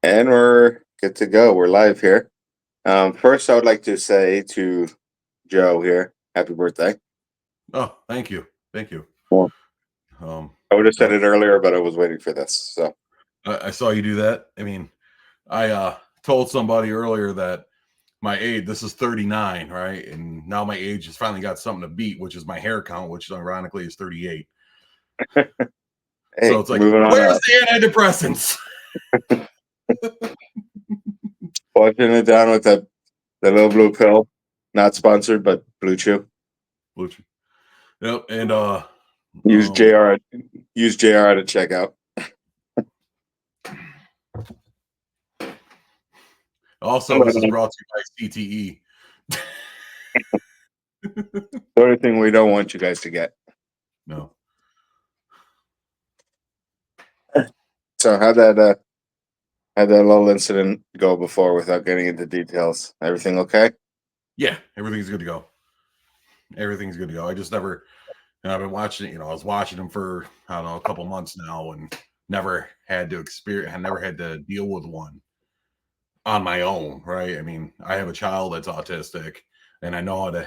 And we're good to go. We're live here. First, I would like to say to Joe here, happy birthday. Oh, thank you. Thank you. Well, Um, I would have said I, it earlier, but I was waiting for this. So, I saw you do that. I mean, I told somebody earlier that my age, this is 39, right? And now my age has finally got something to beat, which is my hair count, which ironically is 38. So hey, it's like, moving on where's up. the antidepressants? Washing it down with the little blue pill. Not sponsored, but Blue Chew. Which, yep. And Use um, JR. Use JR to check out. also, this is The brought to you by CTE. only thing we don't want you guys to get. No. So how'd that little incident go before without getting into details? Everything okay? Yeah, everything's good to go. Everything's good to go. I just never, and I've been watching it, I was watching them for, I don't know, a couple months now and never had to experience, I never had to deal with one on my own, right? I mean, I have a child that's autistic and I know how to,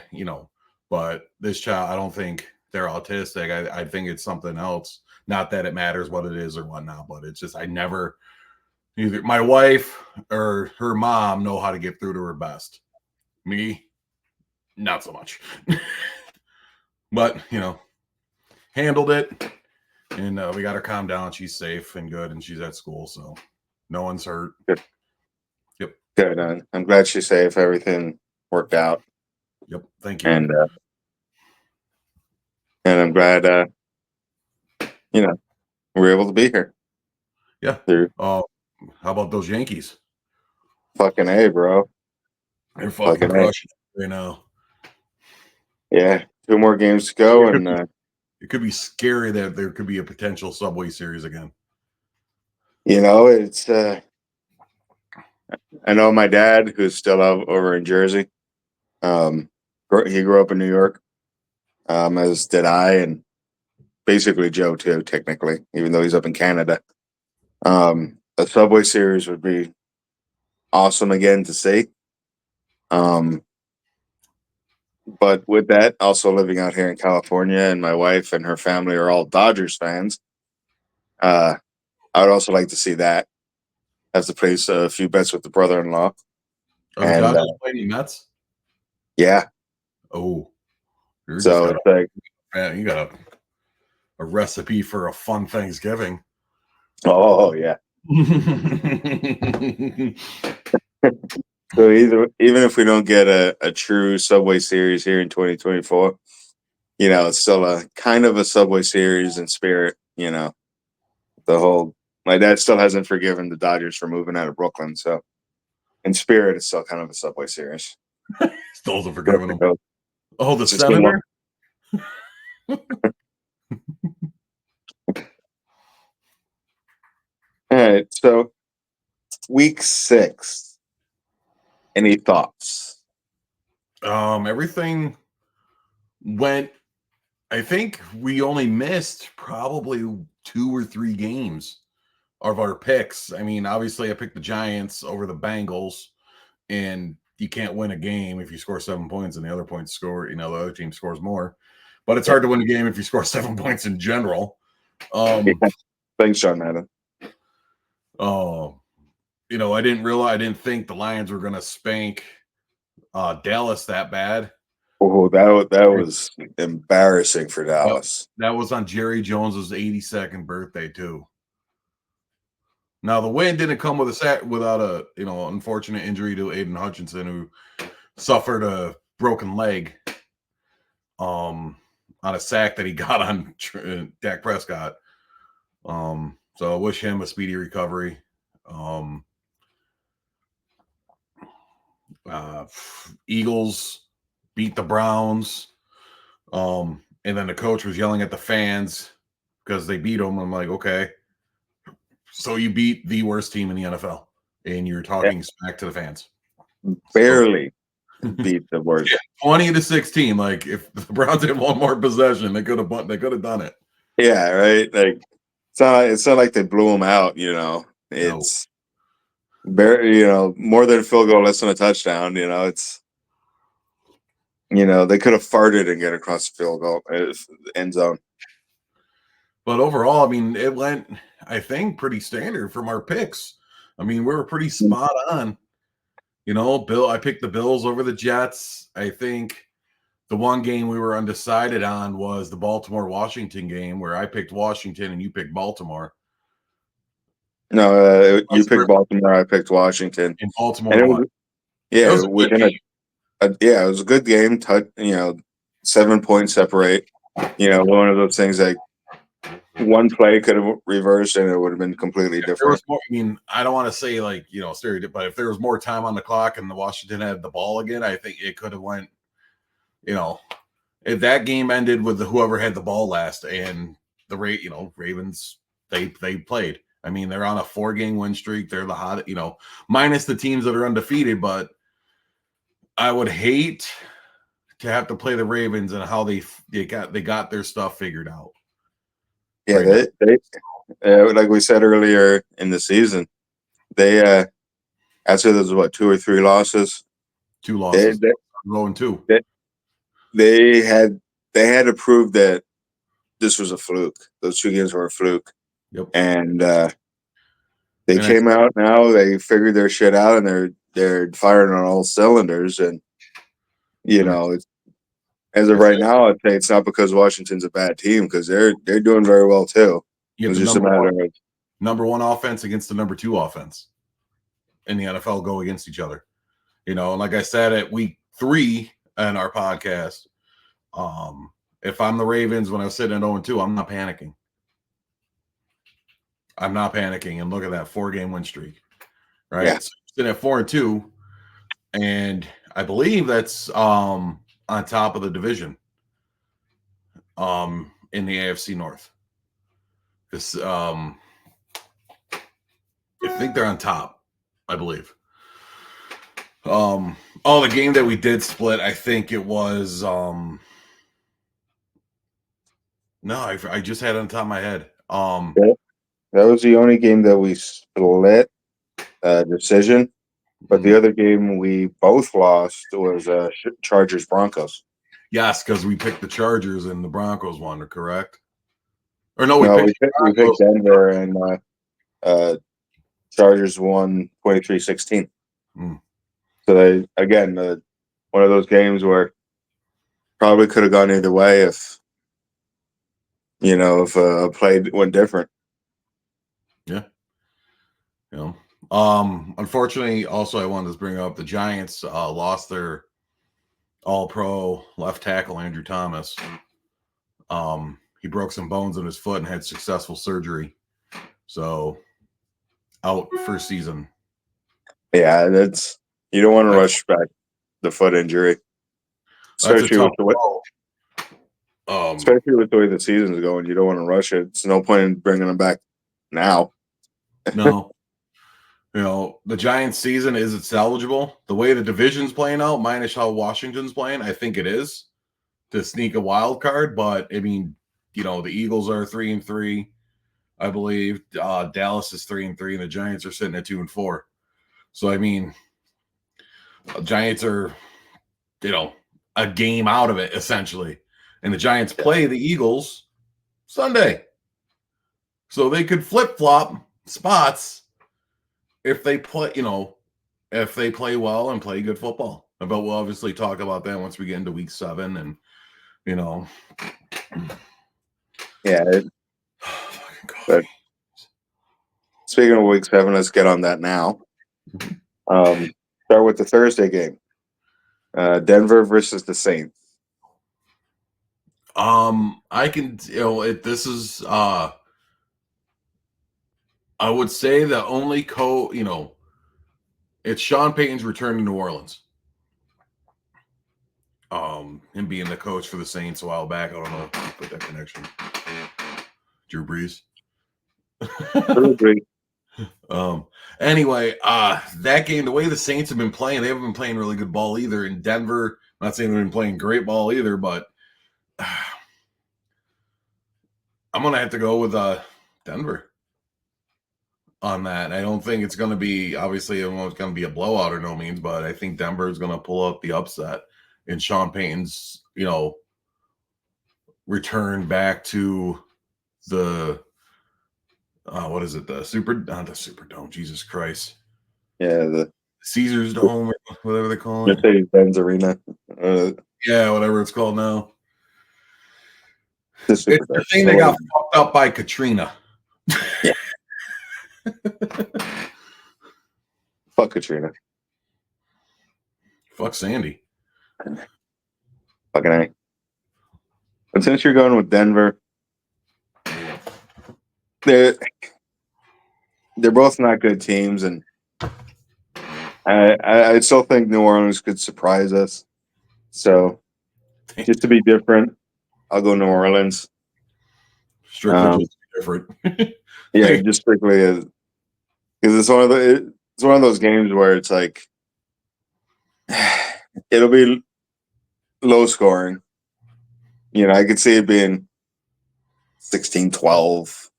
but this child, I don't think they're autistic. I think it's something else. Not that it matters what it is or whatnot, but it's just, I never, either my wife or her mom know how to get through to her best. Me, not so much. But, handled it. And we got her calmed down. She's safe and good, and she's at school, so no one's hurt. Good. Yep. Good. I'm glad she's safe. Everything worked out, Yep. Thank you. and I'm glad we're able to be here. Yeah. Through How about those Yankees? fucking A, bro. They're fucking Fucking A. crushing it right now. Yeah, 2 more games to go, and It could be scary that there could be a potential Subway Series again. it's. I know my dad, who's still over in Jersey. He grew up in New York, as did I, and basically Joe too, technically, even though he's up in Canada. A Subway Series would be awesome again to see. But with that, also living out here in California, and my wife and her family are all Dodgers fans. I would also like to see that. Have to place a few bets with the brother-in-law, Are the and Dodgers playing the Mets? yeah. Oh, you're just So got it's like, you got a recipe for a fun Thanksgiving. oh yeah. So even if we don't get a true Subway Series here in 2024, it's still a kind of a Subway Series in spirit. The whole my dad still hasn't forgiven the Dodgers for moving out of Brooklyn, so in spirit, it's still kind of a Subway Series. Still hasn't forgiven them. All Oh, the senator. right, so week 6. Any thoughts? Everything went. I think we only missed probably 2 or 3 games of our picks. I mean, obviously, I picked the Giants over the Bengals, and you can't win a game if you score 7 points and the other points score. The other team scores more. But it's hard to win a game if you score 7 points in general. Yeah. Thanks, John Madden. I didn't think the Lions were going to spank Dallas that bad. Oh, that was embarrassing for Dallas. That was on Jerry Jones's 82nd birthday too. Now the win didn't come without a unfortunate injury to Aiden Hutchinson, who suffered a broken leg on a sack that he got on Dak Prescott. So I wish him a speedy recovery. Eagles beat the Browns. And then the coach was yelling at the fans because they beat them. I'm like, okay, so you beat the worst team in the NFL, and you're talking smack to the fans. Barely beat the worst. 20-16. Like if the Browns had one more possession, they could have done it. Yeah, right. Like it's not like they blew them out. It's more than a field goal, less than a touchdown. It's they could have farted and get across the field goal end zone. But overall, I mean, it went, I think, pretty standard from our picks. I mean, we were pretty spot on. I picked the Bills over the Jets. I think the one game we were undecided on was the Baltimore-Washington game, where I picked Washington and you picked Baltimore. No, you picked Baltimore. I picked Washington. And Baltimore won. Yeah, it was a good game. 7 points separate. One of those things that one play could have reversed and it would have been completely different. I don't want to say stereotype, but if there was more time on the clock and the Washington had the ball again, I think it could have went. If that game ended with whoever had the ball last and the Ravens, they played. I mean, they're on a 4-game win streak. They're the hot, minus the teams that are undefeated. But I would hate to have to play the Ravens and how they got their stuff figured out. Yeah, right, they like we said earlier in the season, they after those 2 or 3 losses, 2 losses, 0-2. They had to prove that this was a fluke. Those 2 games were a fluke. Yep. And they came out now. They figured their shit out, and they're firing on all cylinders. And as of right now, I'd say it's not because Washington's a bad team, because they're doing very well too. It's just a matter of number 1 offense against the number 2 offense in the NFL go against each other. And like I said at week 3 in our podcast, if I'm the Ravens when I was sitting at 0-2, I'm not panicking. And look at that 4-game win streak, right? Yeah. So sitting at 4-2, and I believe that's on top of the division in the AFC North. This I think they're on top, I believe. The game that we did split, I think it was no, I just had it on top of my head. That was the only game that we split decision, but the other game we both lost was Chargers Broncos. Yes, because we picked the Chargers and the Broncos won, correct? Or no, we picked Denver, and Chargers won 23-16. So they again one of those games where probably could have gone either way if a play went different. Yeah. Unfortunately, also I wanted to bring up the Giants lost their All-Pro left tackle Andrew Thomas. He broke some bones in his foot and had successful surgery, so out for season. Yeah, you don't want to rush back the foot injury, especially with the way the season's going. You don't want to rush it. It's no point in bringing him back now. No. The Giants season, is it salvageable? The way the division's playing out, minus how Washington's playing, I think it is to sneak a wild card. But I mean, the Eagles are 3-3, I believe. Dallas is 3-3, and the Giants are sitting at 2-4. So I mean, Giants are, a game out of it essentially, and the Giants play the Eagles Sunday, so they could flip flop spots. If they play, if they play well and play good football. But we'll obviously talk about that once we get into week 7 and, Yeah. But speaking of week 7, let's get on that now. Start with the Thursday game. Denver versus the Saints. I can, this is, I would say the only it's Sean Payton's return to New Orleans. Him being the coach for the Saints a while back. I don't know if you put that connection. Drew Brees. Anyway, that game, the way the Saints have been playing, they haven't been playing really good ball either. In Denver, I'm not saying they've been playing great ball either, but I'm gonna have to go with Denver. on that. I don't think it's going to be, obviously, it's going to be a blowout or no means, but I think Denver is going to pull out the upset in Sean Payton's, return back to the, what is it? The Superdome, Jesus Christ. Yeah, the Caesars Dome, or whatever they call it. Mercedes-Benz Arena. Yeah, whatever it's called now. The It's the thing that got fucked up by Katrina. Yeah. Fuck Katrina. Fuck Sandy. Fucking A. But since you're going with Denver, they're both not good teams, and I still think New Orleans could surprise us. So just to be different, I'll go New Orleans. Strictly just different. Yeah, just strictly because it's one of those games where it's like it'll be low scoring. I could see it being 16-12,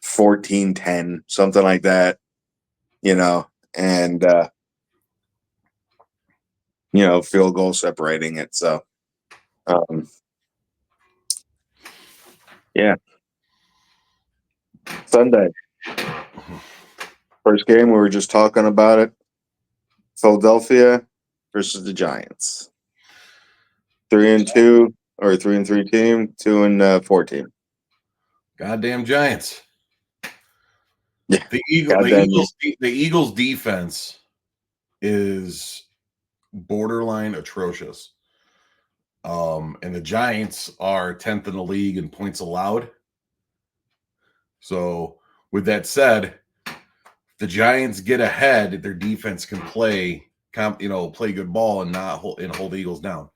14-10, something like that. And field goal separating it. So, yeah. Sunday. First game, we were just talking about it. Philadelphia versus the Giants. 3-2 or 3-3 team, 2-4 team. Goddamn Giants. Yeah. The Eagles defense is borderline atrocious. And the Giants are 10th in the league in points allowed. So with that said, if the Giants get ahead, their defense can play good ball and not hold the Eagles down.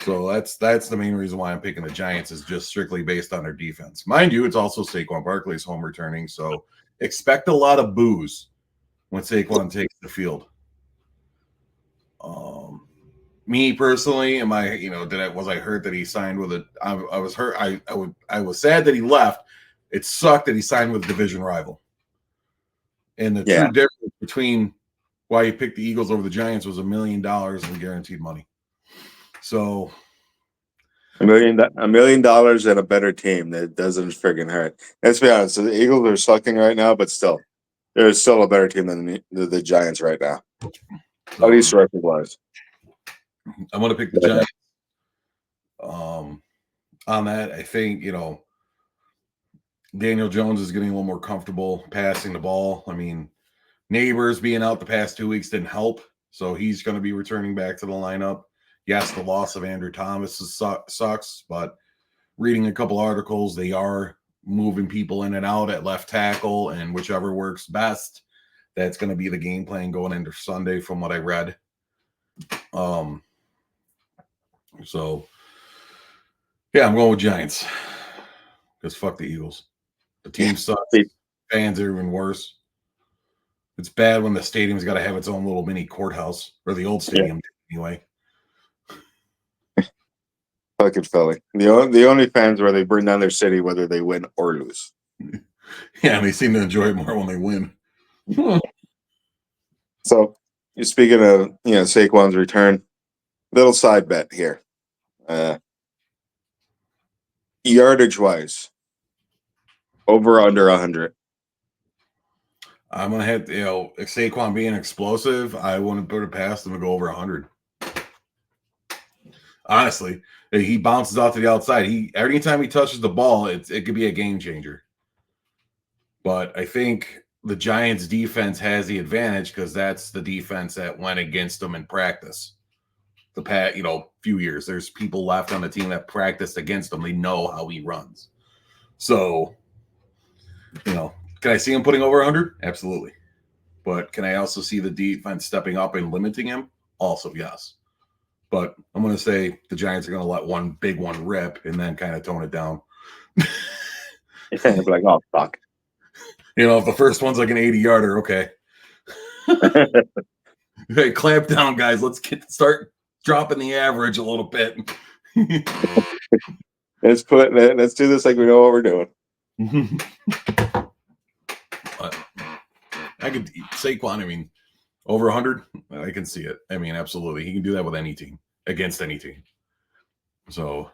So that's the main reason why I'm picking the Giants, is just strictly based on their defense. Mind you, it's also Saquon Barkley's home returning, so expect a lot of boos when Saquon takes the field. Me personally, was I hurt that he signed with a? I was hurt. I was sad that he left. It sucked that he signed with a division rival. And the true difference between why he picked the Eagles over the Giants was $1 million in guaranteed money. So $1 million and a better team that doesn't friggin' hurt. Let's be honest. So the Eagles are sucking right now, but still, there's still a better team than the Giants right now. At least record-wise. I'm going to pick the Giants. On that, I think, Daniel Jones is getting a little more comfortable passing the ball. I mean, Neighbors being out the past 2 weeks didn't help, so he's going to be returning back to the lineup. Yes, the loss of Andrew Thomas sucks, but reading a couple articles, they are moving people in and out at left tackle, and whichever works best, that's going to be the game plan going into Sunday from what I read. So, yeah, I'm going with Giants because fuck the Eagles. The team sucks. Fans are even worse. It's bad when the stadium's got to have its own little mini courthouse, or the old stadium anyway. Fucking Philly. The only fans where they burn down their city whether they win or lose. Yeah, and they seem to enjoy it more when they win. So, speaking of Saquon's return, little side bet here. Yardage wise, over under 100. I'm gonna have Saquon being explosive. I wouldn't put it past him to go over 100. Honestly, he bounces out to the outside. Every time he touches the ball, it could be a game changer. But I think the Giants' defense has the advantage because that's the defense that went against them in practice. The past, few years, there's people left on the team that practiced against him. They know how he runs. So, can I see him putting over 100? Absolutely. But can I also see the defense stepping up and limiting him? Also, yes. But I'm going to say the Giants are going to let one big one rip and then kind of tone it down. Like, oh, fuck. If the first one's like an 80-yarder, okay. Hey, clamp down, guys. Let's start dropping the average a little bit. Let's do this like we know what we're doing. But I could Saquon. I mean, over 100, I can see it. I mean, absolutely, he can do that with any team against any team. So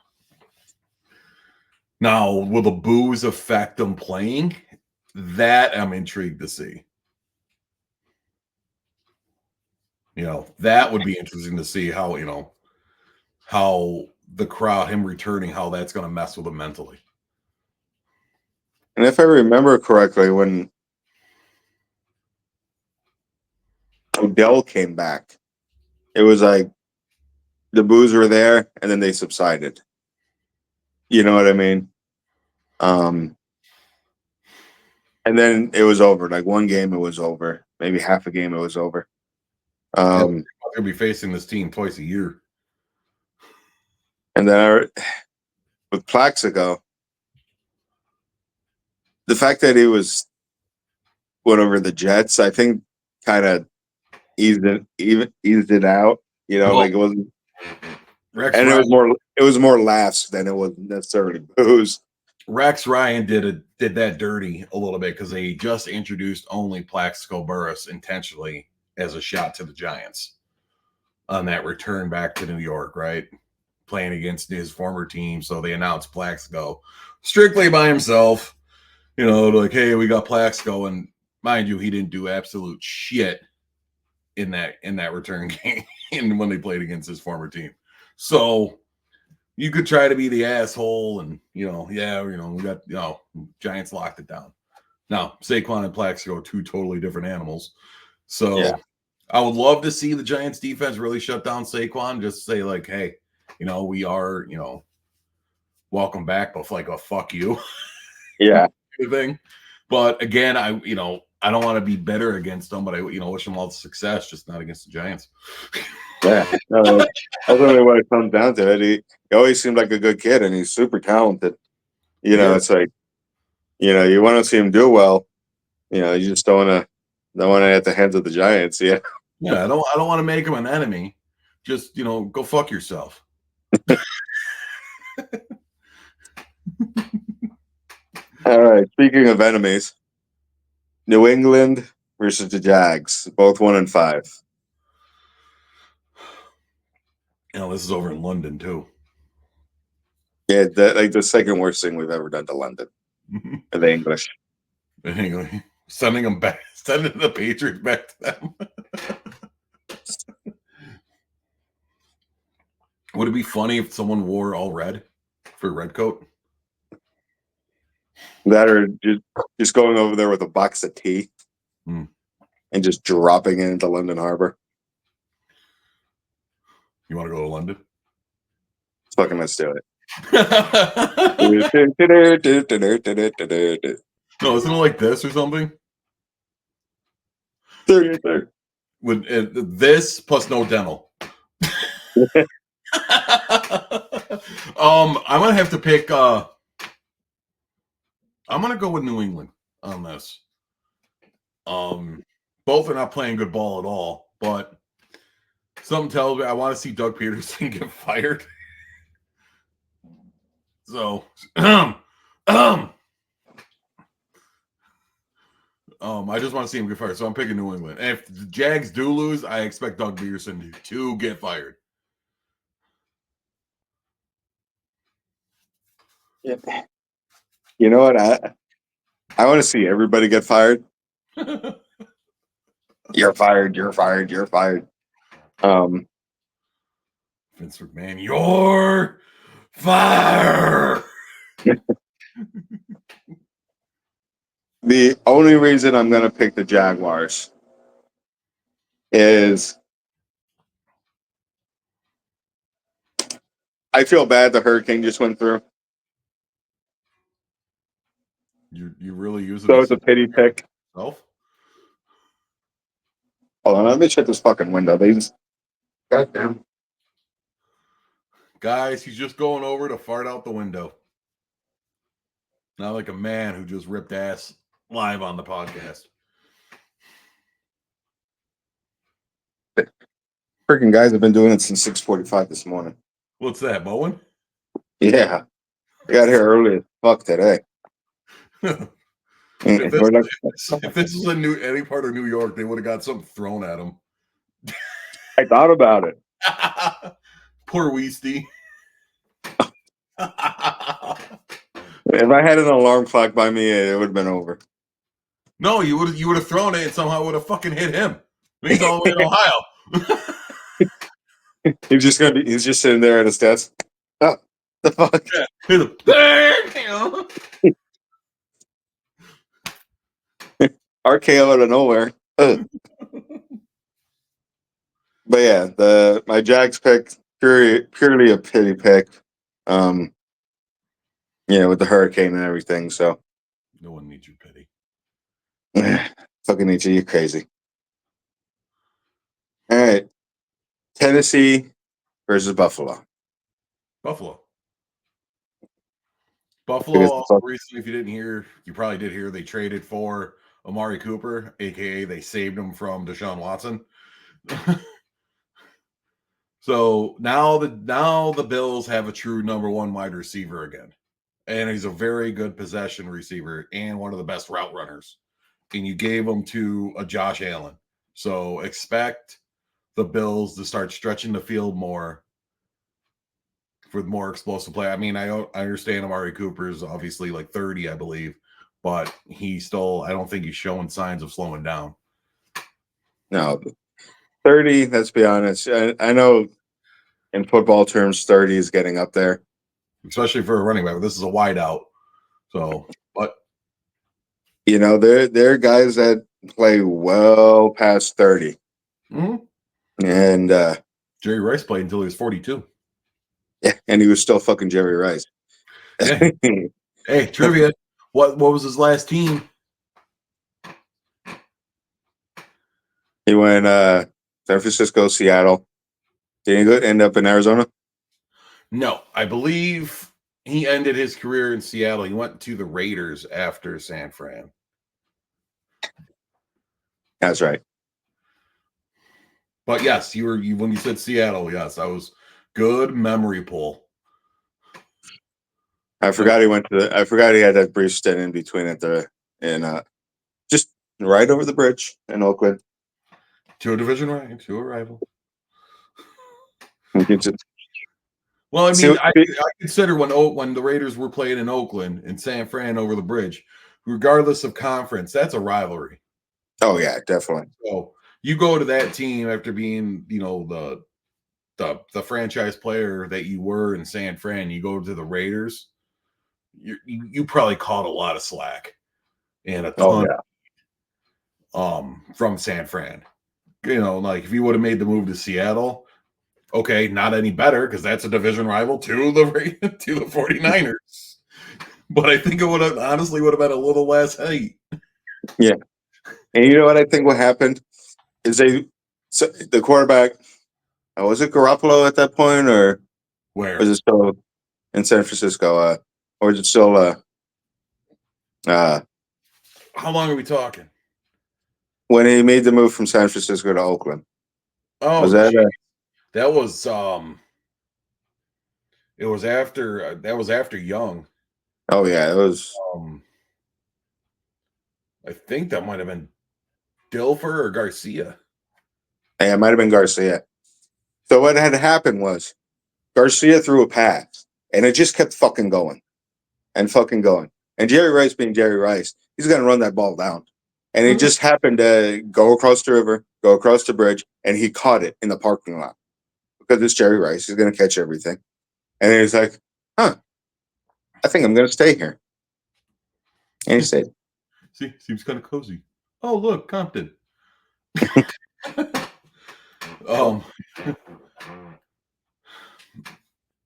now, will the boos affect them playing? That I'm intrigued to see. That would be interesting to see how the crowd, him returning, how that's going to mess with him mentally. And if I remember correctly, when Odell came back, it was like the boos were there and then they subsided. You know what I mean? And then it was over. Like one game, it was over. Maybe half a game, it was over. They'll be facing this team twice a year. And then with Plaxico, the fact that he went over the Jets, I think, kind of eased it out. Like it wasn't. And it was more laughs than it was necessarily boos. Rex Ryan did that dirty a little bit because they just introduced only Plaxico Burress intentionally as a shot to the Giants on that return back to New York, right? Playing against his former team. So they announced Plaxico strictly by himself, like, hey, we got Plaxico. And mind you, he didn't do absolute shit in that return game and when they played against his former team. So you could try to be the asshole and, we got, Giants locked it down. Now, Saquon and Plaxico are two totally different animals. So yeah. I would love to see the Giants defense really shut down Saquon, just say like, hey, we are, welcome back, but like a fuck you. Yeah. Thing. But again, I don't want to be bitter against them, but I, wish them all the success, just not against the Giants. Yeah. No, ultimately what it comes down to, he always seemed like a good kid and he's super talented. It's like, you want to see him do well. You just don't want it at the hands of the Giants. Yeah. Yeah. I don't want to make him an enemy. Just, go fuck yourself. All right. Speaking of enemies, New England versus the Jags, both 1-5. This is over in London too. Yeah, the second worst thing we've ever done to London. The English. Anyway, sending the Patriots back to them. Would it be funny if someone wore all red for red coat? That or just going over there with a box of tea and just dropping it into London Harbor. You want to go to London? Fucking let's do it. No, isn't it like this or something? 30. With this plus no dental. I'm gonna have to pick. I'm gonna go with New England on this. Both are not playing good ball at all, but something tells me I want to see Doug Peterson get fired. So, I just want to see him get fired. So I'm picking New England. And if the Jags do lose, I expect Doug Peterson to get fired. Yeah. You know what? I want to see everybody get fired. You're fired. You're fired. You're fired. Vince McMahon, you're fired. The only reason I'm going to pick the Jaguars is I feel bad the hurricane just went through. You really use it. So it's a pity pick. Self? Hold on, let me check this fucking window. Goddamn. Guys, he's just going over to fart out the window. Not like a man who just ripped ass live on the podcast. Freaking guys have been doing it since 6:45 this morning. What's that, Bowen? Yeah. I got here early as fuck today. If this, We're not- if this was in any part of New York, they would have got something thrown at them. I thought about it. Poor Weasty. If I had an alarm clock by me, it would have been over. No, you would have thrown it and somehow would have fucking hit him. He's all the way in Ohio. He's just sitting there at his desk. Oh, the fuck. Yeah. Hit him. RKO out of nowhere. Ugh. But yeah, my Jags pick purely a pity pick. With the hurricane and everything. So No one needs your pity. fucking nature, you're crazy. All right, Tennessee versus Buffalo. Buffalo. Because- Also recently, if you didn't hear, you probably did hear, they traded for Amari Cooper, aka they saved him from Deshaun Watson. So now the Bills have a true number one wide receiver again. And he's a very good possession receiver and one of the best route runners. And you gave him to a Josh Allen. So expect the Bills to start stretching the field more with more explosive play. I mean, I understand Amari Cooper is obviously like 30, I believe, but I don't think he's showing signs of slowing down. No, 30, let's be honest. I know in football terms, 30 is getting up there. Especially for a running back. This is a wide out. So, but there are guys that play well past 30. And Jerry Rice played until he was 42. yeah, and he was still fucking Jerry Rice. Yeah. Hey, trivia. What was his last team? He went San Francisco, Seattle. Did he end up in Arizona? No, I believe he ended his career in Seattle. He went to the Raiders after San Fran. That's right. But yes, you when you said Seattle, yes, I was good memory pull. I forgot I forgot he had that brief stint in between just right over the bridge in Oakland. To a division rank, to a rival. It's Well, I mean, I consider when the Raiders were playing in Oakland and San Fran over the bridge, regardless of conference, that's a rivalry. Oh yeah, definitely. So you go to that team after being, the franchise player that you were in San Fran. You go to the Raiders, you probably caught a lot of slack and a ton from San Fran. Like if you would have made the move to Seattle. Okay, not any better because that's a division rival to the 49ers. But I think it would have been a little less hate. Yeah. And you know what I think what happened is the quarterback, was it Garoppolo at that point or Where? was it still in San Francisco? Or is it still how long are we talking? When he made the move from San Francisco to Oakland? Oh, was that that was it was after that was after Young. Oh yeah, it was. I think that might have been Dilfer or Garcia. Yeah, it might have been Garcia. So what had happened was Garcia threw a pass, and it just kept fucking going, and fucking going. And Jerry Rice, being Jerry Rice, he's gonna run that ball down, and it just happened to go across the river, go across the bridge, and he caught it in the parking lot because it's Jerry Rice. He's gonna catch everything, and he's like, "Huh, I think I'm gonna stay here." And he stayed. See, seems kind of cozy. Oh, look, Compton.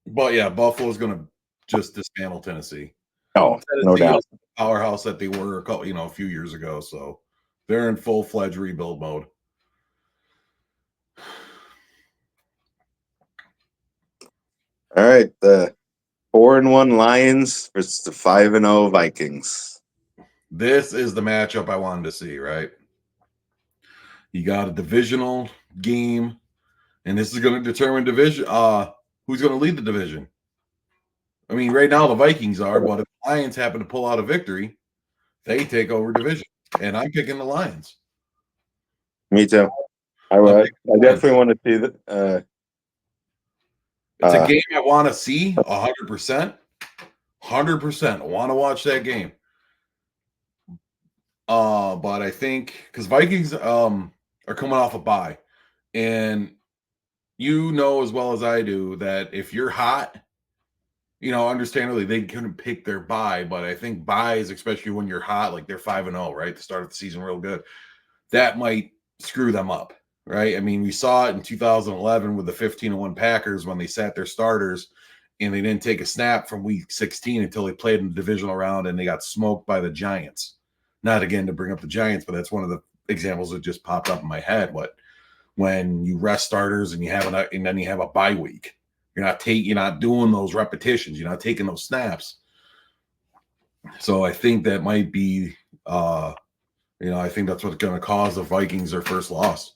But yeah, Buffalo's going to just dismantle Tennessee. Oh, no doubt. The powerhouse that they were a few years ago. So they're in full-fledged rebuild mode. All right, the 4-1 Lions versus the 5-0 Vikings. This is the matchup I wanted to see, right? You got a divisional game, and this is going to determine who's going to lead the division. I mean, right now the Vikings are, but if the Lions happen to pull out a victory, they take over division, and I'm picking the Lions. Me too. I definitely want to see that. It's a game I want to see 100%. 100%. I want to watch that game. But I think because Vikings are coming off a bye, and you know as well as I do that if you're hot, understandably they couldn't pick their bye, but I think buys, especially when you're hot, like they're 5-0, right? The start of the season real good. That might screw them up, right? I mean, we saw it in 2011 with the 15-1 Packers when they sat their starters and they didn't take a snap from week 16 until they played in the divisional round and they got smoked by the Giants. Not again to bring up the Giants, but that's one of the examples that just popped up in my head. But when you rest starters and then you have a bye week, you're not doing those repetitions, you're not taking those snaps. So I think that might be I think that's what's going to cause the Vikings their first loss.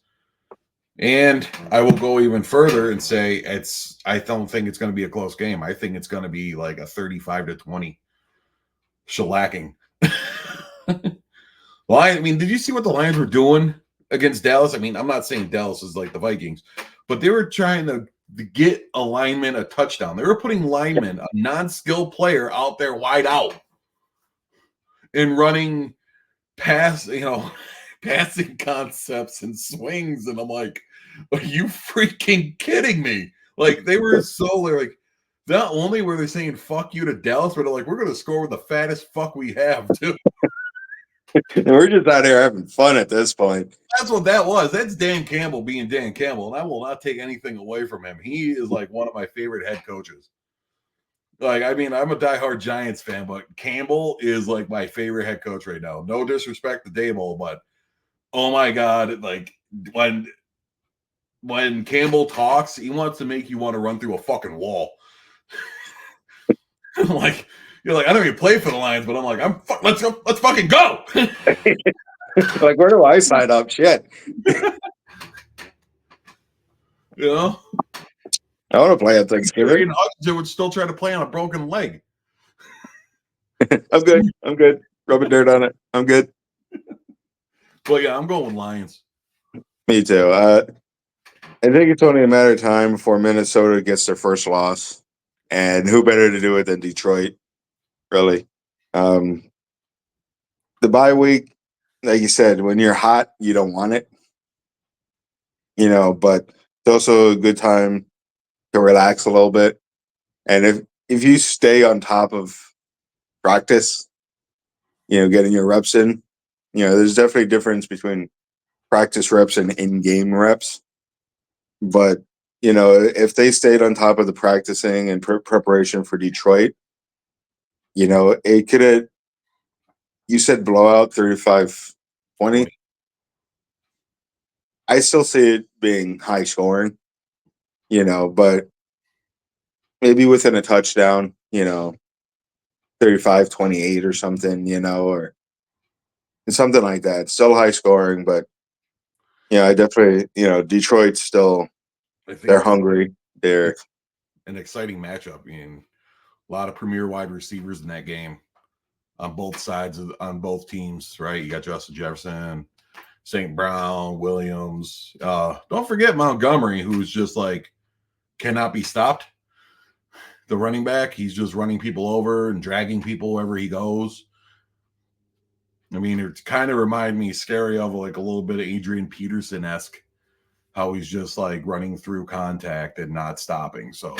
And I will go even further and say I don't think it's going to be a close game. I think it's going to be like a 35-20 shellacking. Well, I mean, did you see what the Lions were doing against Dallas? I mean, I'm not saying Dallas is like the Vikings, but they were trying to get a lineman a touchdown. They were putting linemen, a non-skilled player, out there wide out and running passing concepts and swings. And I'm like, are you freaking kidding me? Like, they're like, not only were they saying fuck you to Dallas, but they're like, we're going to score with the fattest fuck we have, too. And we're just out here having fun at this point. That's what that was. That's Dan Campbell being Dan Campbell, and I will not take anything away from him. He is like one of my favorite head coaches. Like, I mean, I'm a diehard Giants fan, but Campbell is like my favorite head coach right now. No disrespect to Dable, but oh my God, like when Campbell talks, he wants to make you want to run through a fucking wall. Like, you're like, I don't even play for the Lions, but I'm like, let's fucking go. Like, where do I sign up? Shit. I want to play at Thanksgiving. Hudson would still try to play on a broken leg. I'm good. Rubbing dirt on it. I'm good. Well, yeah, I'm going with Lions. Me too. I think it's only a matter of time before Minnesota gets their first loss. And who better to do it than Detroit, really? The bye week, like you said, when you're hot, you don't want it. But it's also a good time to relax a little bit. And if you stay on top of practice, getting your reps in, there's definitely a difference between practice reps and in-game reps. But, if they stayed on top of the practicing and preparation for Detroit, it could have, you said blowout 35-20. I still see it being high scoring, but maybe within a touchdown, 35-28 or something, or something like that. Still high scoring, but I definitely, Detroit's still, they're hungry. They're an exciting matchup. I mean, a lot of premier wide receivers in that game on both sides on both teams, right? You got Justin Jefferson, St. Brown, Williams. Don't forget Montgomery, who's just like cannot be stopped. The running back, he's just running people over and dragging people wherever he goes. I mean, it kind of reminded me scary of like a little bit of Adrian Peterson-esque, how he's just like running through contact and not stopping. So,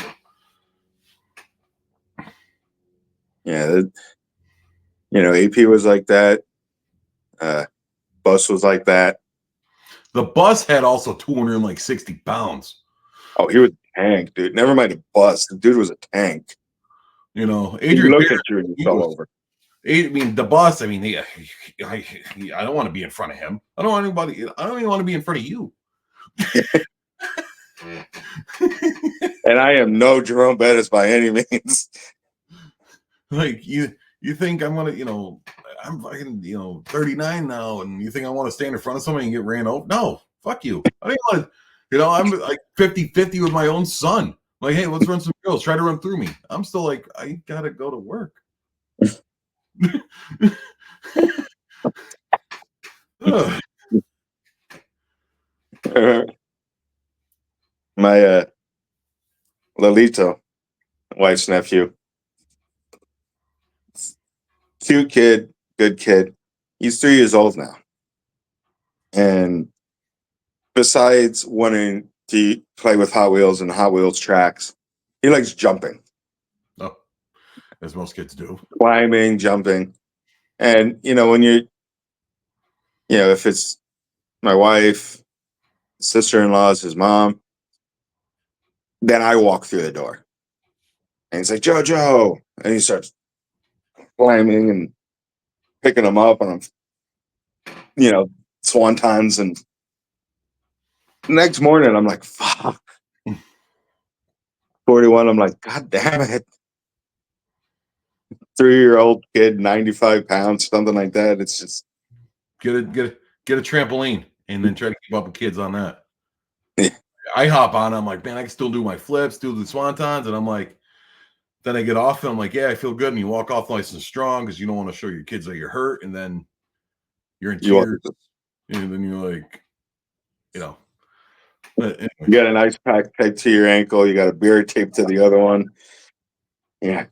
yeah, AP was like that. Bus was like that. The Bus had also 260 pounds. Oh, he was a tank, dude. Never mind a bus. The dude was a tank. Adrian he looked at you and he fell over. I mean, the Bus. I mean, I don't want to be in front of him. I don't even want to be in front of you. And I am no Jerome Bettis by any means. Like you think I'm gonna, I'm fucking, 39 now, and you think I want to stand in front of somebody and get ran over? No, fuck you. I don't want to, I'm like 50-50 with my own son. Like, hey, let's run some drills. Try to run through me. I'm still like, I gotta go to work. Ugh. My Lolito, wife's nephew, cute kid, good kid. He's 3 years old now, and besides wanting to play with Hot Wheels and Hot Wheels tracks, he likes jumping, Oh, as most kids do. climbing, jumping. And when if it's my wife, sister-in-law's, his mom, then I walk through the door, and he's like, "Jojo," and he starts climbing and picking them up, and swantons. And the next morning, I'm like, "Fuck." 41. I'm like, "God damn it." 3-year-old kid, 95 pounds, something like that. It's just, Get a trampoline and then try to keep up with kids on that. yeah. I hop on. I'm like, man, I can still do my flips, do the swantons, and I'm like, then I get off and I'm like, yeah, I feel good. And you walk off nice and strong because you don't want to show your kids that you're hurt, and then you're in You want tears, and then you're like, But you anyway, got an ice pack taped to your ankle. You got a beer taped to the other one. Yeah.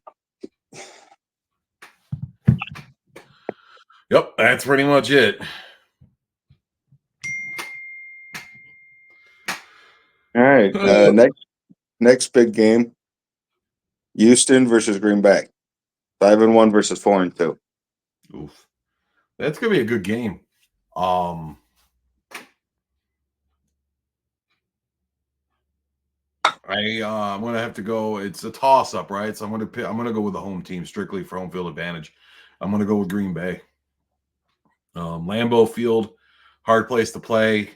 yep, that's pretty much it. All right. Next big game: Houston versus Green Bay. 5-1 versus 4-2. Oof. That's gonna be a good game. I'm gonna have to go. It's a toss up, right? So I'm gonna go with the home team strictly for home field advantage. I'm gonna go with Green Bay. Lambeau Field, hard place to play.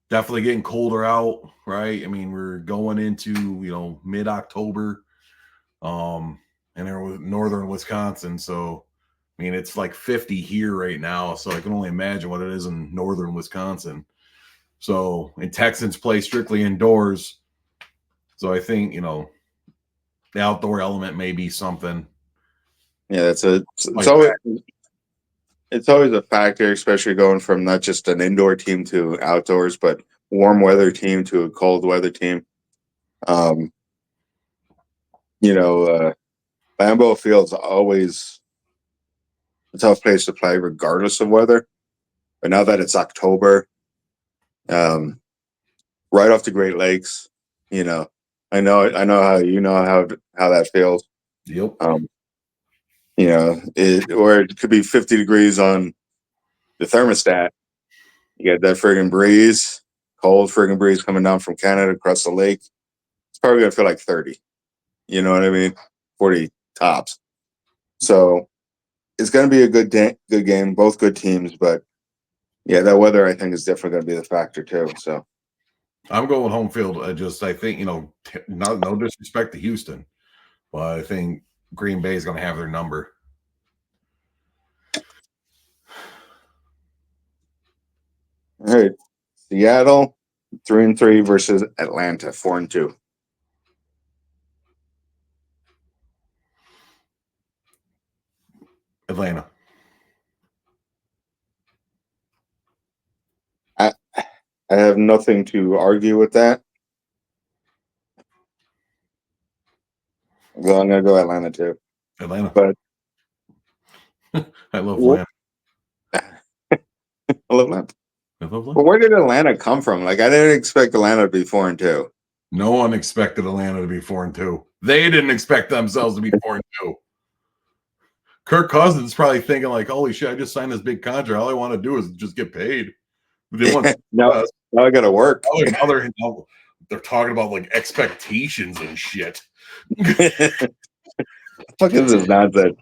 Definitely getting colder out, right? I mean, we're going into mid-October, and they're northern Wisconsin, so I mean it's like 50 here right now, so I can only imagine what it is in northern Wisconsin. So, and Texans play strictly indoors, so I think the outdoor element may be something. Yeah, it's Like always a factor, especially going from not just an indoor team to outdoors, but warm weather team to a cold weather team. Um, Lambeau Field's always a tough place to play, regardless of weather. But now that it's October, right off the Great Lakes, I know how how that feels. Yep. Or it could be 50 degrees on the thermostat. You got that friggin' breeze, cold friggin' breeze coming down from Canada across the lake. It's probably gonna feel like 30. You know what I mean? 40 tops. So it's gonna be a good game, both good teams, but yeah, that weather I think is definitely gonna be the factor too. So I'm going home field. I think, no disrespect to Houston, but I think Green Bay is going to have their number. all right. Seattle 3-3 versus Atlanta 4-2. Atlanta. I have nothing to argue with that. I'm gonna go Atlanta too. Atlanta. But I love Atlanta. I love Atlanta. I love Atlanta. But where did Atlanta come from? Like, I didn't expect Atlanta to be 4-2. No one expected Atlanta to be 4-2. They didn't expect themselves to be 4-2. Kirk Cousins probably thinking like, "Holy shit! I just signed this big contract. All I want to do is just get paid." They want now I got to work. now they're talking about like expectations and shit. Fuck is this nonsense?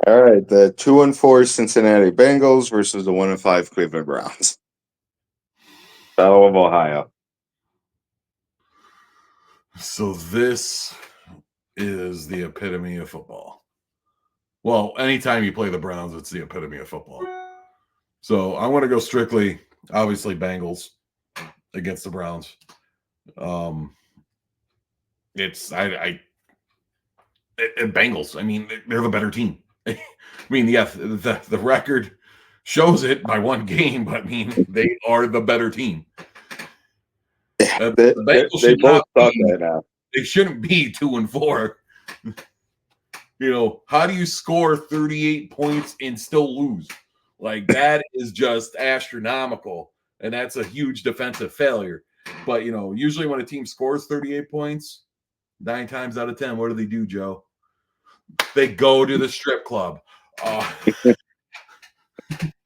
All right, the 2-4 Cincinnati Bengals versus the 1-5 Cleveland Browns. Battle of Ohio. So this is the epitome of football. Well, anytime you play the Browns, it's the epitome of football. So I want to go strictly, obviously, Bengals against the Browns. it's and Bengals. I mean, they're the better team. I mean, yeah, the record shows it by one game, but I mean, they are the better team. The Bengals They should both not suck be. right now. They shouldn't be 2-4. You know, how do you score 38 points and still lose? Like, that is just astronomical, and that's a huge defensive failure. But, you know, usually when a team scores 38 points, 9 times out of 10, what do, Joe? They go to the strip club.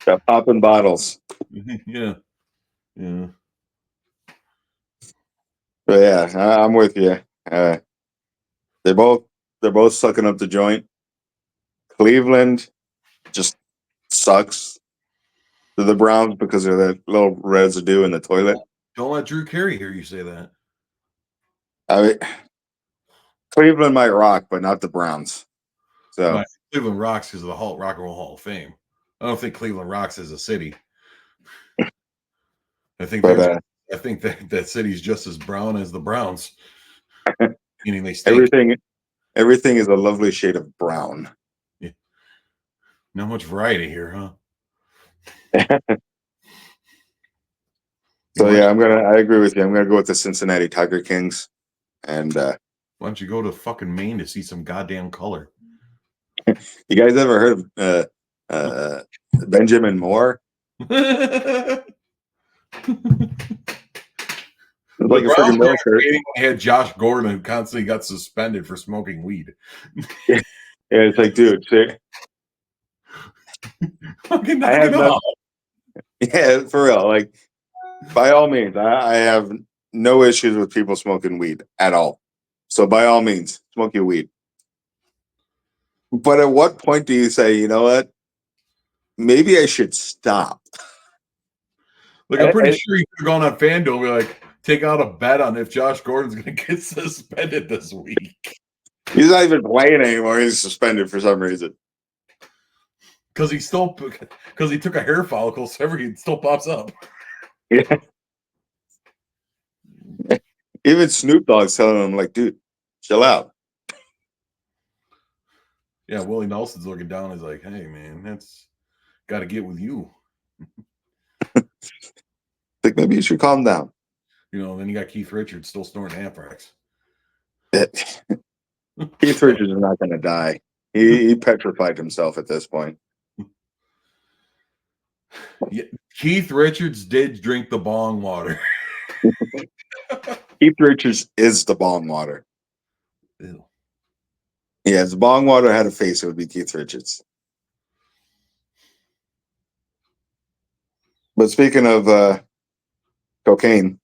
Got popping bottles. Yeah. But yeah, I'm with you. They're both sucking up the joint. Cleveland just sucks to the Browns because of that little residue in the toilet. Don't let Drew Carey hear you say that. I mean, Cleveland might rock, but not the Browns. So No, Cleveland rocks because of the Rock and Roll Hall of Fame. I don't think Cleveland rocks as a city. I think that city's just as brown as the Browns. Meaning they stink. Everything is a lovely shade of brown. Yeah. Not much variety here, huh? So yeah, I agree with you. I'm gonna go with the Cincinnati Tiger Kings. And why don't you go to fucking Maine to see some goddamn color? You guys ever heard of Benjamin Moore? Like a freaking military. Had Josh Gordon who constantly got suspended for smoking weed. Yeah, it's like, dude, fucking knock it off. Yeah, for real. Like, by all means, I have no issues with people smoking weed at all. So by all means, smoke your weed. But at what point do you say, you know what? Maybe I should stop. Like, I'm pretty sure you could have gone on FanDuel and be like, take out a bet on if Josh Gordon's going to get suspended this week. He's not even playing anymore. He's suspended for some reason. Because he took a hair follicle, so it still pops up. Yeah. Even Snoop Dogg's telling him, like, dude, chill out. Yeah, Willie Nelson's looking down. He's like, hey, man, that's got to get with you. Like, maybe you should calm down. You know, then you got Keith Richards still snorting anthrax. Keith Richards is not going to die. He petrified himself at this point. Yeah, Keith Richards did drink the bong water. Keith Richards is the bong water. Ew. Yeah, if the bong water had a face, it would be Keith Richards. But speaking of cocaine,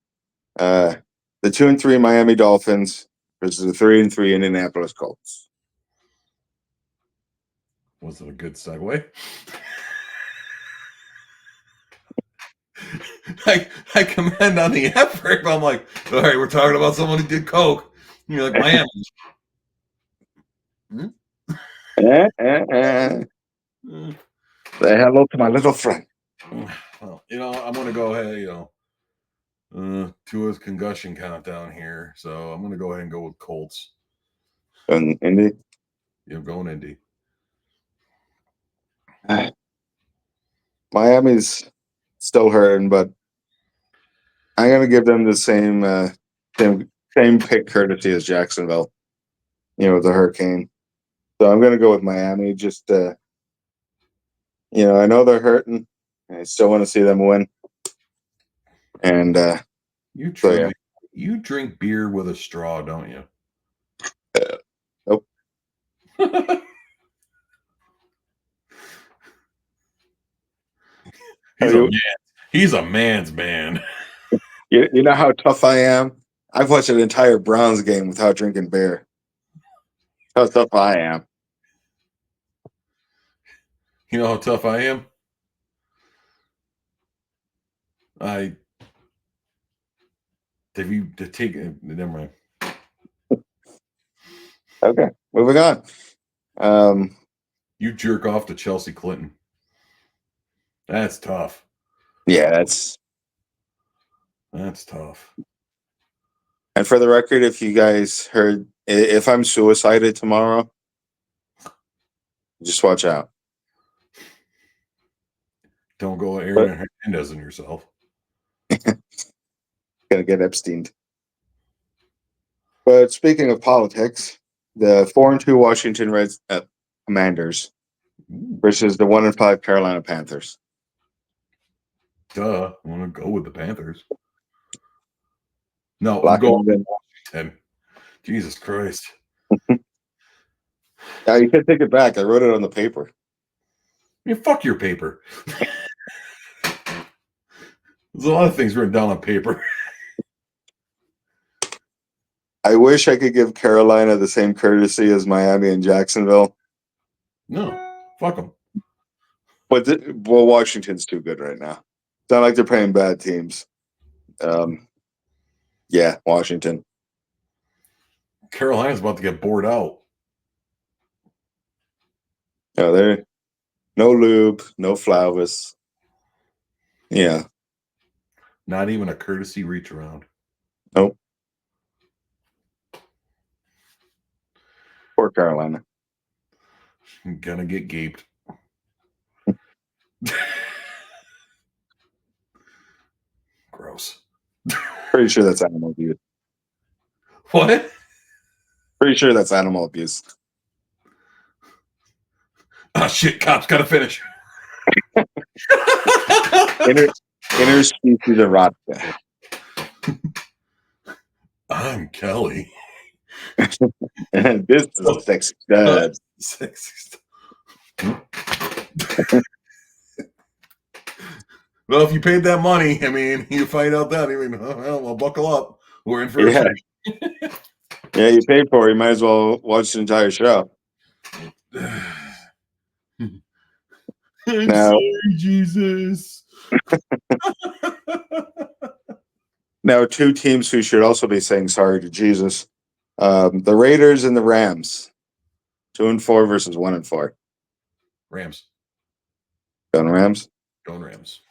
the 2-3 Miami Dolphins versus the 3-3 Indianapolis Colts. Was it a good segue? I commend on the effort, but I'm like, all right, we're talking about someone who did coke. And you're like, Miami. Say hello to my little friend. Well, you know, I'm going to go ahead, Tua's concussion countdown here. So I'm going to go ahead and go with Colts. Indy? You're going Indy. Miami's still hurting, but I'm going to give them the same pick courtesy as Jacksonville, the Hurricane. So I'm going to go with Miami. Just, I know they're hurting. I still want to see them win. And you drink beer with a straw, don't you? Nope. He's a man's man. You know how tough I am? I've watched an entire Browns game without drinking beer. How tough I am. You know how tough I am? Never mind. Okay, moving on. You jerk off to Chelsea Clinton. That's tough. Yeah, that's tough. And for the record, if you guys heard, if I'm suicided tomorrow, just watch out. Don't go Aaron Hernandez in yourself. Gonna get Epstein. But speaking of politics, the 4-2 Washington Reds Commanders versus the 1-5 Carolina Panthers. Duh, I want to go with the Panthers. No, Lock go it in. with Washington. Jesus Christ. Yeah, you can take it back. I wrote it on the paper. I mean, fuck your paper. There's a lot of things written down on paper. I wish I could give Carolina the same courtesy as Miami and Jacksonville. No, fuck them. But Washington's too good right now. It's not like they're playing bad teams. Yeah, Washington. Carolina's about to get bored out. No, they're no Lube, no Flowers. Yeah. Not even a courtesy reach around. Nope. Poor Carolina. I'm gonna get gaped. Gross. Pretty sure that's animal abuse. What? Pretty sure that's animal abuse. Oh shit, cops gotta finish. Interspecies erotica. I'm Kelly. And this is a sexy stud. Sexy. Well, if you paid that money, I mean, you find out that. I mean, well, buckle up. We're in for Yeah. Yeah, you paid for it. You might as well watch the entire show. I'm Now- sorry, Jesus. Now, two teams who should also be saying sorry to Jesus. The Raiders and the Rams. 2-4 versus 1-4. Rams. Going Rams? Going Rams.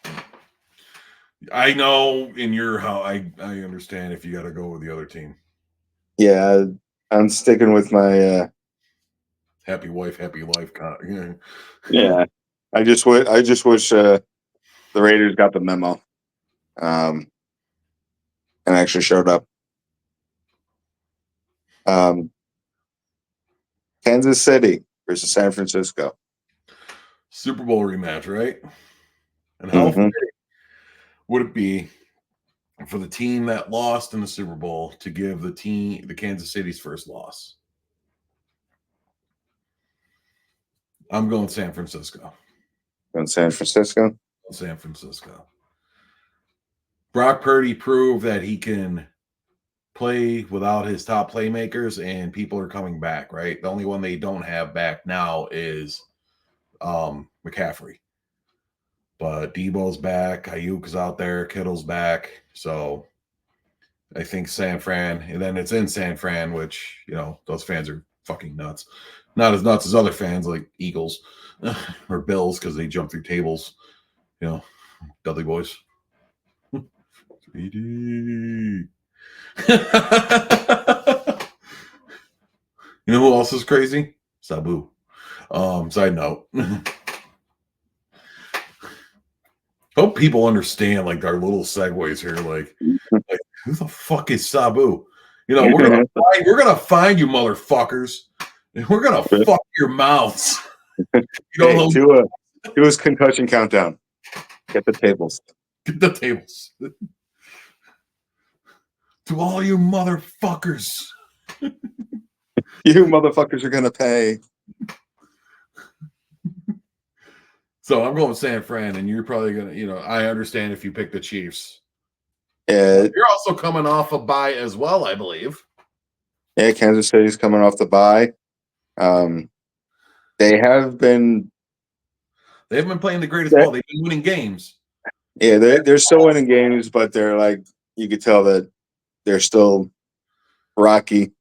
I know in your how I understand if you got to go with the other team. Yeah, I'm sticking with my Happy wife, happy life. yeah. I just wish the Raiders got the memo. And actually showed up. Kansas City versus San Francisco. Super Bowl rematch, right? And how Mhm. would it be for the team that lost in the Super Bowl to give the Kansas City's first loss? I'm going San Francisco. In San Francisco? San Francisco. Brock Purdy proved that he can play without his top playmakers, and people are coming back, right? The only one they don't have back now is McCaffrey. But Debo's back, Ayuk's out there, Kittle's back. So I think San Fran, and then it's in San Fran, which, you know, those fans are fucking nuts. Not as nuts as other fans like Eagles or Bills because they jump through tables. You know, Dudley boys. You know who else is crazy? Sabu. Side note. Hope people understand like our little segues here. Like who the fuck is Sabu? You know, we're gonna find you motherfuckers, and we're gonna fuck your mouths. You know, Hey, do his concussion countdown. Get the tables. Get the tables. To all you motherfuckers. You motherfuckers are gonna pay. So I'm going San Fran, and you're probably gonna, you know, I understand if you pick the Chiefs. Yeah, You're also coming off a bye as well, I believe. yeah, Kansas City's coming off the bye. They haven't been playing the greatest ball. They've been winning games. Yeah, they're still winning games, but they're like, you could tell that they're still rocky.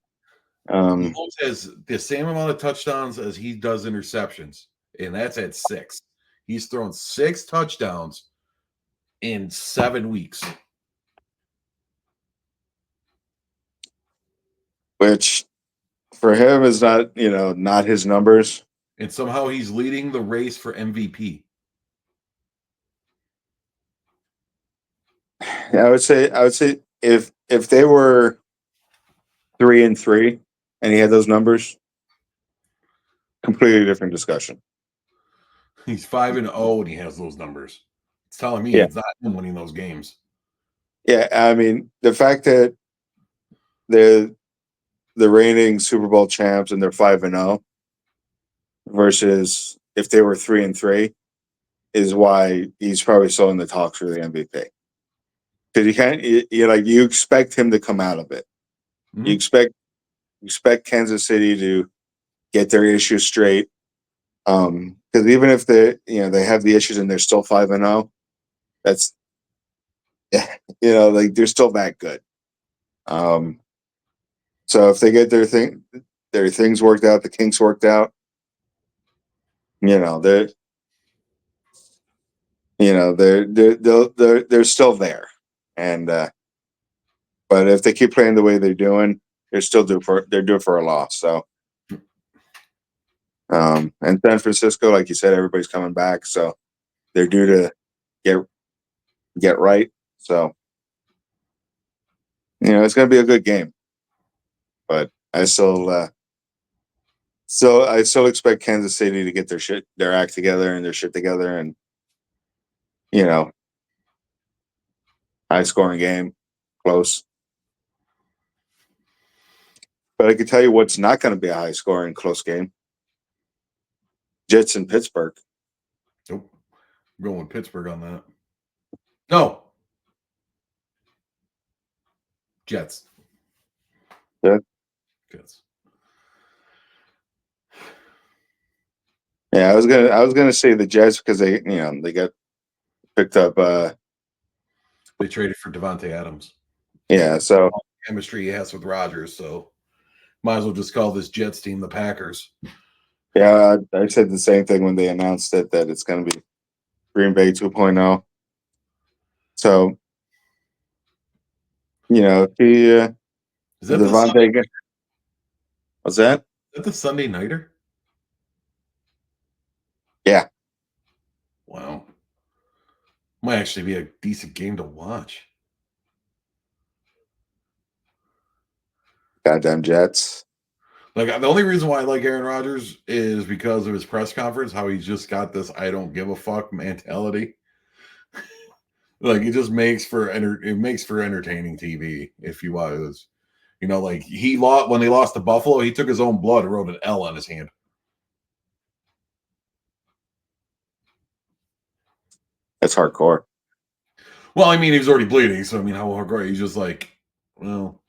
Mahomes has the same amount of touchdowns as he does interceptions, and that's at 6. He's thrown 6 touchdowns in 7 weeks. which for him is not, not his numbers. And somehow he's leading the race for MVP. I would say if they were 3-3 and he had those numbers, completely different discussion. He's 5-0 and he has those numbers. It's telling me Yeah. it's not him winning those games. Yeah, I mean, the fact that the reigning Super Bowl champs and they're 5-0 versus if they were 3-3 is why he's probably still in the talks for the MVP. Because you can't, you expect him to come out of it. Mhm. You expect Kansas City to get their issues straight. Because even if they have the issues and they're still 5-0, that's they're still that good. So if they get their things worked out, the kinks worked out, they're they're still there, and but if they keep playing the way they're doing, they're due for a loss. So, and San Francisco, like you said, everybody's coming back, so they're due to get right. So, it's going to be a good game, but I still expect Kansas City to get their act together and their shit together, and high scoring game, close. But I can tell you what's not going to be a high scoring close game. Jets in Pittsburgh. Nope. I'm going with Pittsburgh on that. No. Jets. Yeah. Jets. Yeah, I was gonna say the Jets because they got picked up. They traded for Devontae Adams. Yeah, so Chemistry he has with Rodgers, so might as well just call this Jets team the Packers. yeah, I said the same thing when they announced it that it's gonna be Green Bay 2.0. So if Is that Devontae, what's that? the Sunday nighter? Yeah, Wow. Might actually be a decent game to watch. goddamn Jets. Like the only reason why I like Aaron Rodgers is because of his press conference, how he's just got this "I don't give a fuck" mentality. Like it just makes for entertaining TV if you was, like he lost when they lost to Buffalo, he took his own blood and wrote an L on his hand. That's hardcore. Well, I mean, he was already bleeding, so I mean, how hardcore? He's just like, well,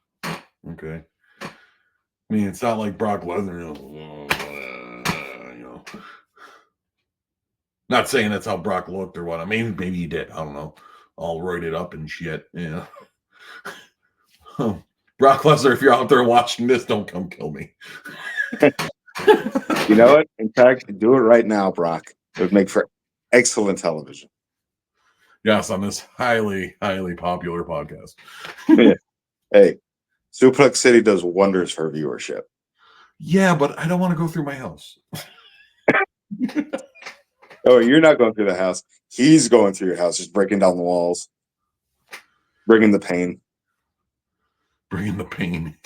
okay. I mean, it's not like Brock Lesnar, Not saying that's how Brock looked or what. I mean, maybe he did. I don't know. All roided up and shit. Yeah. Brock Lesnar, if you're out there watching this, don't come kill me. You know what? In fact, do it right now, Brock. It would make for excellent television. Yes, on this highly, highly popular podcast. Hey, Suplex City does wonders for viewership. Yeah, but I don't want to go through my house. Oh, you're not going through the house. He's going through your house, just breaking down the walls, bringing the pain. Bringing the pain.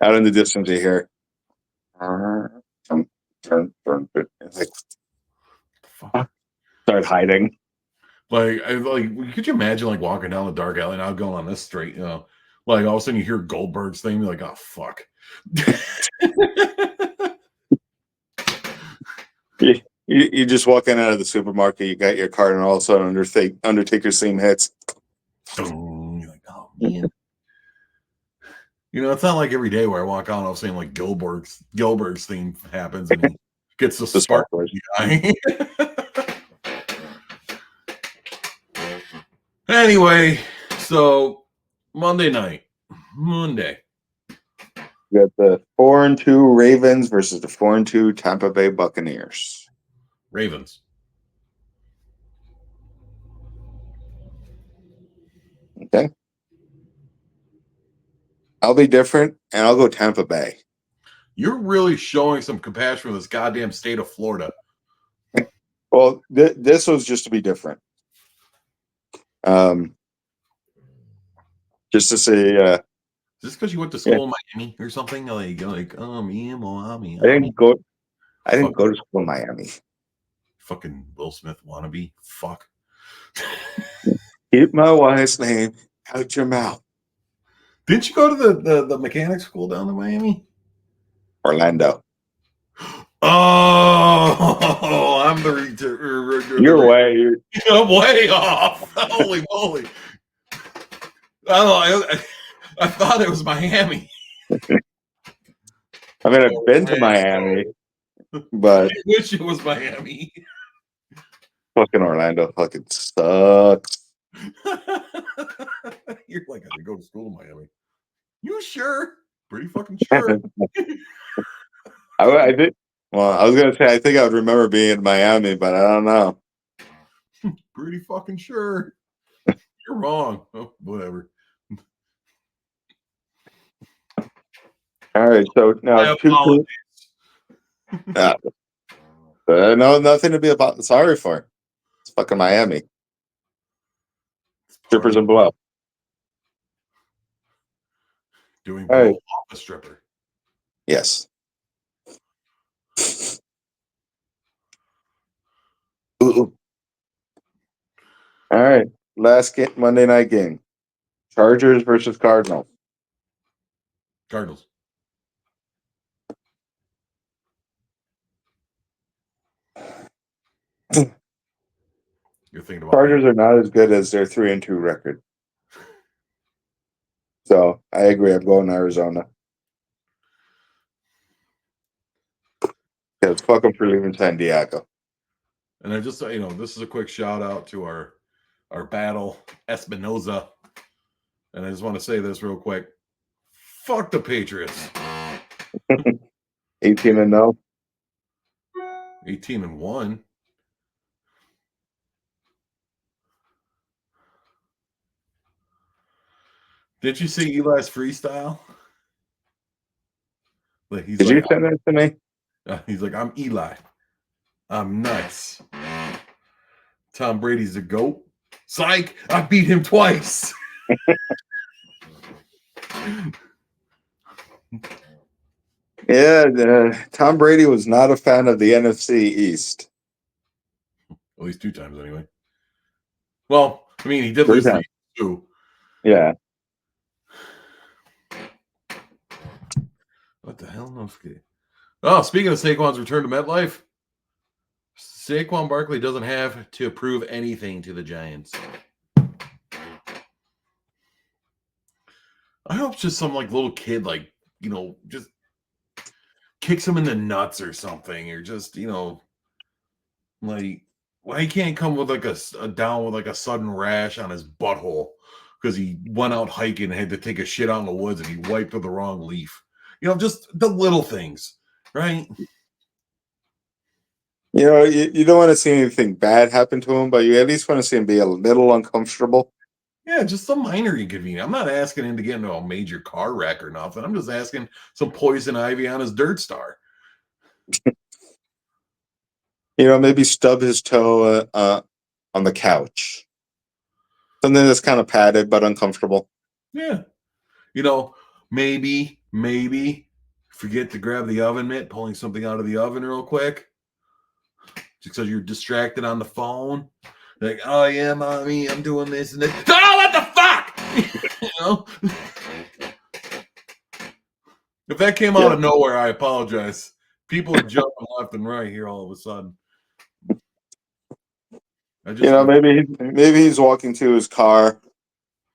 Out in the distance, you hear. It's like, start hiding. Like, could you imagine like walking down the dark alley now, going on this straight, like all of a sudden you hear Goldberg's thing, you're like, oh fuck. You just walking out of the supermarket, you got your card, and all of a sudden Undertaker's theme hits. You're like, oh man. It's not like every day where I walk out and I'm saying like Gilbert's theme happens and he gets the spark. Anyway, so Monday. You got the 4-2 Ravens versus the 4-2 Tampa Bay Buccaneers. Ravens. Okay. I'll be different, and I'll go Tampa Bay. You're really showing some compassion for this goddamn state of Florida. Well, this was just to be different. Just to say, Is this because you went to school in Miami or something? Like, oh, me and Miami. I didn't go to school in Miami. Fucking Will Smith wannabe. Fuck. Keep my wife's name out your mouth. Didn't you go to the mechanic school down in Miami? Orlando. Oh, I'm You're way. I'm way off. Holy moly! I thought it was Miami. I mean, I've been to Miami, but I wish it was Miami. fucking Orlando fucking sucks. You're like, I didn't go to school in Miami. You sure? Pretty fucking sure. I did. Well, I was gonna say I think I would remember being in Miami, but I don't know. Pretty fucking sure. You're wrong. Oh, whatever. All right, so now no, nothing to be sorry for. It's fucking Miami. Strippers and blow. Doing blow right. off a stripper. Yes. Ooh. All right. Last game, Monday night game. Chargers versus Cardinals. Cardinals. You're thinking about Chargers are not as good as their 3-2 record. So I agree. I'm going Arizona. Because fuck them for leaving San Diego. And I just, this is a quick shout out to our battle Espinoza. And I just want to say this real quick. Fuck the Patriots. 18-0. 18-1. Did you see Eli's freestyle? Like Did you send that to me? He's like, I'm Eli. I'm nice. Tom Brady's the GOAT. Psych! I beat him twice. Yeah, Tom Brady was not a fan of the NFC East. At least 2 times, anyway. Well, I mean, he did lose 2. Yeah. What the hell? No, oh, speaking of Saquon's return to MetLife, Saquon Barkley doesn't have to prove anything to the Giants. I hope just some little kid, just kicks him in the nuts or something, or just why he can't come with a down with a sudden rash on his butthole because he went out hiking and had to take a shit out in the woods and he wiped with the wrong leaf. Just the little things, right? You don't want to see anything bad happen to him, but you at least want to see him be a little uncomfortable. Yeah, just some minor inconvenience. I'm not asking him to get into a major car wreck or nothing. I'm just asking some poison ivy on his dirt star. Maybe stub his toe on the couch. Something that's kind of padded but uncomfortable. Yeah. Maybe forget to grab the oven mitt, pulling something out of the oven real quick. Just because you're distracted on the phone. Like, oh yeah, mommy, I'm doing this and this. Oh, what the fuck? If that came out of nowhere, I apologize. People are jumping left and right here all of a sudden. Maybe he's walking to his car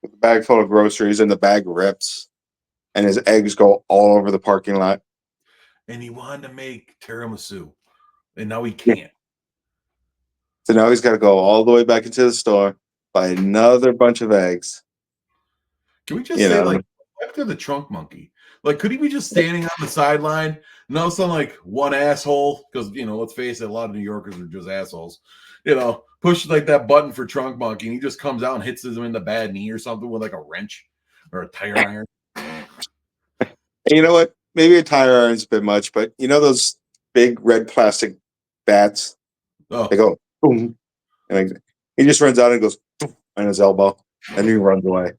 with a bag full of groceries and the bag rips and his eggs go all over the parking lot. And he wanted to make tiramisu, and now he can't. So now he's got to go all the way back into the store, buy another bunch of eggs. Can we just say, after the trunk monkey, could he be just standing on the sideline? No, some one asshole, because let's face it, a lot of New Yorkers are just assholes. Push that button for trunk monkey, and he just comes out and hits him in the bad knee or something with a wrench or a tire iron. You know what? Maybe a tire iron's a bit much, but you know those big red plastic bats? Oh, They go boom, and like, he just runs out and goes boom on his elbow, and he runs away.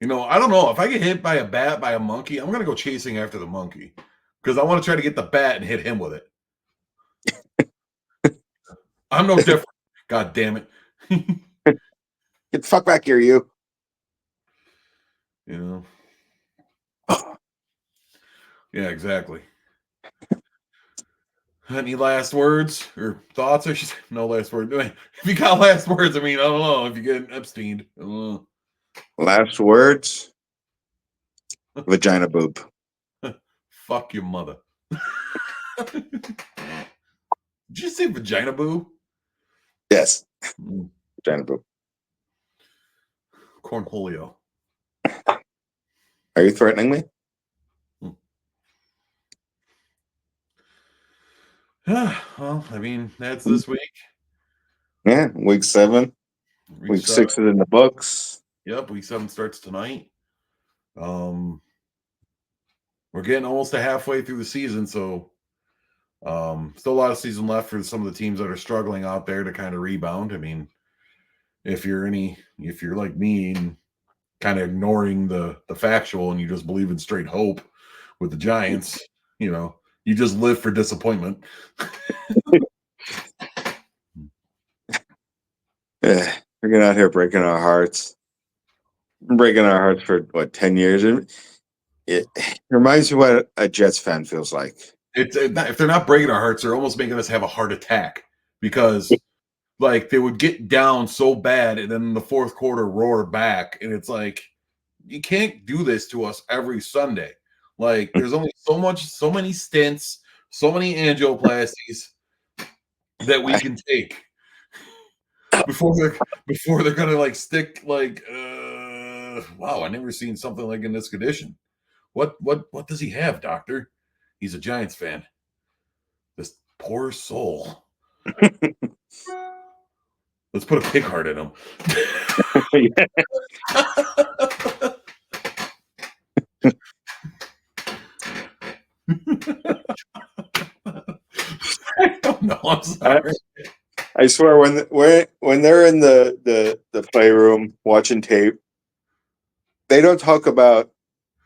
I don't know. If I get hit by a bat by a monkey, I'm gonna go chasing after the monkey because I want to try to get the bat and hit him with it. I'm no different. God damn it. Get the fuck back here, you. Yeah, exactly. Any last words or thoughts? I should say no last word. If you got last words, I mean, I don't know. If you get Epstein, I don't know. Last words. Vagina boob. Fuck your mother. Did you say vagina boo? Yes. Vagina boob. Cornholio. Are you threatening me? Well, I mean, that's this week. Yeah. Week 7. Week 6 is in the books. Yep, week 7 starts tonight. We're getting almost to halfway through the season, so still a lot of season left for some of the teams that are struggling out there to kind of rebound. I mean, if you're like me and kind of ignoring the factual and you just believe in straight hope with the Giants, you just live for disappointment. Yeah, we're getting out here breaking our hearts. Breaking our hearts for 10 years. And it reminds me what a Jets fan feels like. If they're not breaking our hearts, they're almost making us have a heart attack because like they would get down so bad and then in the fourth quarter roar back, and it's like you can't do this to us every Sunday. Like there's only so many stints, so many angioplasties that we can take before they're gonna like stick like wow, I never seen something like in this condition. What does he have, doctor? He's a Giants fan. This poor soul. Let's put a pig heart in him. I don't know. I'm sorry. I swear when they're in the playroom watching tape, they don't talk about,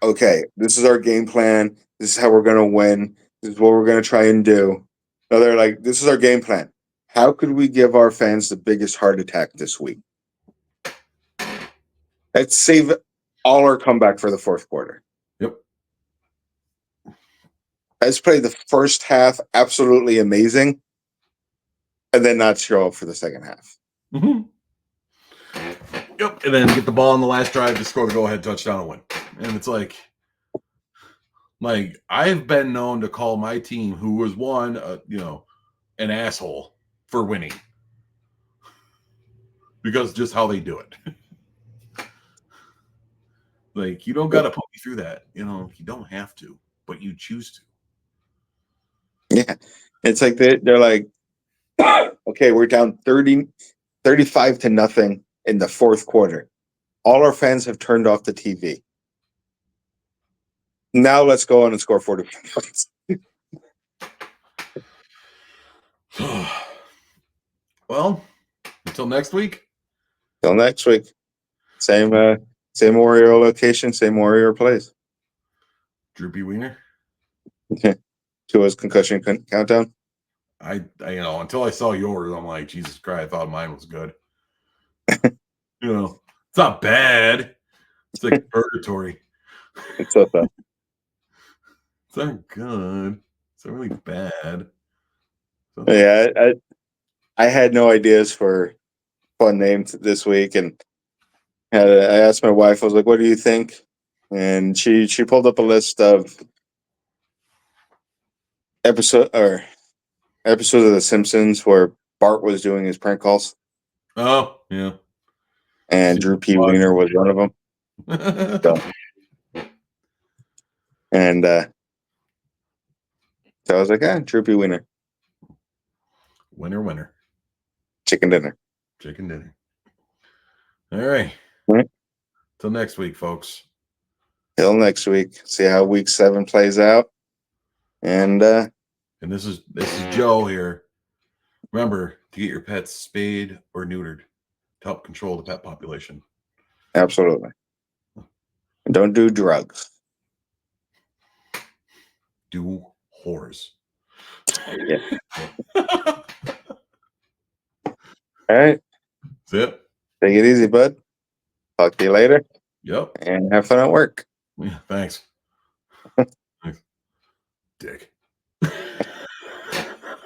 okay, this is our game plan. This is how we're going to win. This is what we're going to try and do. No, they're like, this is our game plan. How could we give our fans the biggest heart attack this week? Let's save all our comeback for the fourth quarter. Yep. Let's play the first half absolutely amazing and then not show up for the second half. Mm-hmm. Yep. And then get the ball on the last drive to score the go-ahead touchdown and win. And it's like I've been known to call my team who was an asshole for winning because just how they do it. Like you don't got to put me through that. You don't have to, but you choose to. Yeah. It's like they're like, okay, we're down 35 to nothing in the fourth quarter. All our fans have turned off the TV. Now let's go on and score 40 points. Well, until next week. Till next week. Same Warrior location, same Warrior place. Droopy Wiener. Okay. Tua's concussion countdown. I until I saw yours, I'm like, Jesus Christ, I thought mine was good. It's not bad. It's like purgatory. It's so tough. It's not good. It's not really bad. Yeah, I had no ideas for fun names this week, and I asked my wife. I was like, "What do you think?" And she pulled up a list of episodes of The Simpsons where Bart was doing his prank calls. Oh yeah, and Drew P. Wiener was one of them. And so I was like, Drew P. Wiener. Winner. Chicken dinner. All right. All right. Till next week, folks. till next week. See how week 7 plays out. And And this is Joe here. Remember to get your pets spayed or neutered to help control the pet population. absolutely. Don't do drugs. Do whores. Yeah. All right. That's it. Take it easy, bud. Talk to you later. Yep. And have fun at work. Yeah, thanks. Thanks. Dick.